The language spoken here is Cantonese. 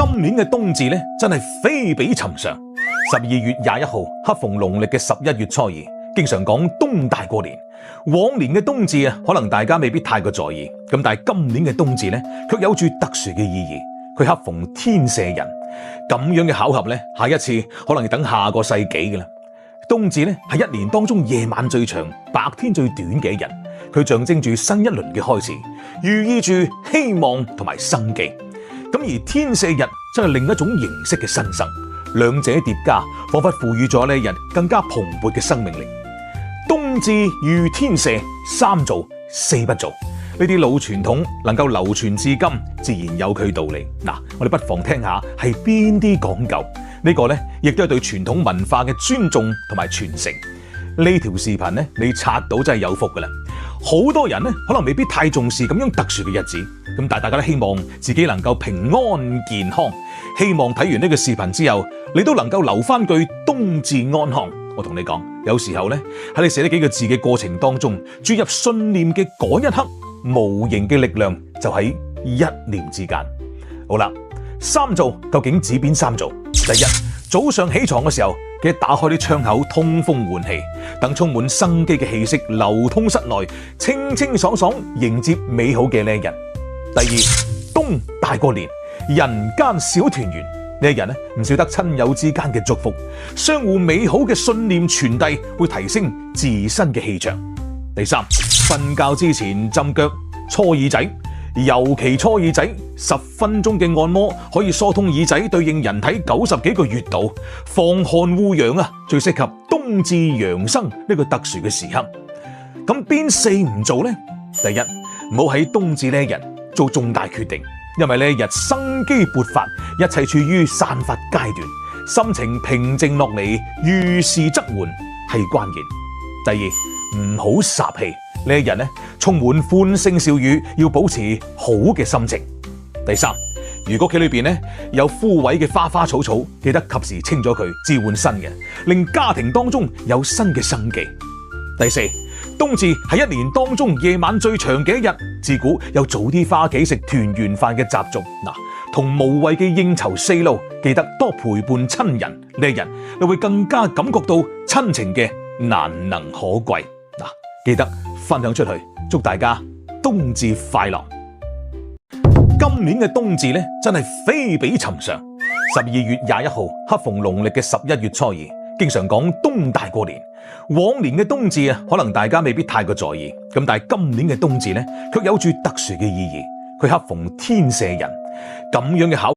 今年嘅冬至咧，真係非比尋常。12月21號，恰逢農曆嘅11月初二，經常講冬大過年。往年嘅冬至啊，可能大家未必太過在意，咁但係今年嘅冬至咧，卻有住特殊嘅意義。佢恰逢天赦日，咁樣嘅巧合咧，下一次可能要等下個世紀嘅啦。冬至咧係一年當中夜晚最長、白天最短嘅一日，佢象徵住新一輪嘅開始，寓意住希望同埋生機。咁而天赦日真係另一種形式嘅新生，兩者疊加，仿佛賦予咗呢一日更加蓬勃嘅生命力。冬至遇天赦，三做四不做，呢啲老傳統能夠流傳至今，自然有佢道理。嗱，我哋不妨聽下係邊啲講究，呢個呢亦都係對傳統文化嘅尊重同埋傳承。呢條視頻呢，你刷到真係有福噶啦！好多人呢可能未必太重視咁樣特殊嘅日子，咁但係大家都希望自己能夠平安健康。希望睇完呢個視頻之後，你都能夠留翻句冬至安康。我同你講，有時候呢，喺你寫呢幾個字嘅過程當中，注入信念嘅嗰一刻，無形嘅力量就喺一念之間。好啦，三做究竟指邊三做？第一，早上起床嘅時候，記得打開啲窗口通風換氣，等充滿生機嘅氣息流通室內，清清爽爽迎接美好嘅呢一日。第二，冬大過年，人間小團圓。呢一日呢，唔少得親友之間嘅祝福，相互美好嘅信念傳遞，會提升自身嘅氣場。第三，瞓覺之前浸腳搓耳仔，尤其搓耳仔，10分鐘嘅按摩可以疏通耳仔，對應人體90幾個穴道，防寒護陽啊，最適合冬至養生呢個特殊嘅時刻。咁邊四唔做呢？第一，唔好喺冬至呢一日做重大決定。因為呢一日生機勃發，一切處於散發階段，心情平靜落嚟，遇事則緩係關鍵。第二，唔好霎氣，呢一日呢充滿歡聲笑語，要保持好嘅心情。第三，如果屋企裏邊呢有枯萎嘅花花草草，記得及時清咗佢，置換新嘅，令家庭當中有新嘅生機。第四，冬至係一年當中夜晚最長嘅一日，自古有早啲返屋企食團圓飯嘅習俗。嗱，同無謂嘅應酬四路，記得多陪伴親人，呢一日你會更加感覺到親情嘅難能可貴。嗱，記得分享出去，祝大家冬至快樂。今年嘅冬至咧，真係非比尋常。12月21號，恰逢農曆嘅11月初二，經常講冬大過年。往年嘅冬至啊，可能大家未必太過在意，咁但係今年嘅冬至呢，卻有住特殊嘅意義。佢恰逢天赦日，咁樣嘅巧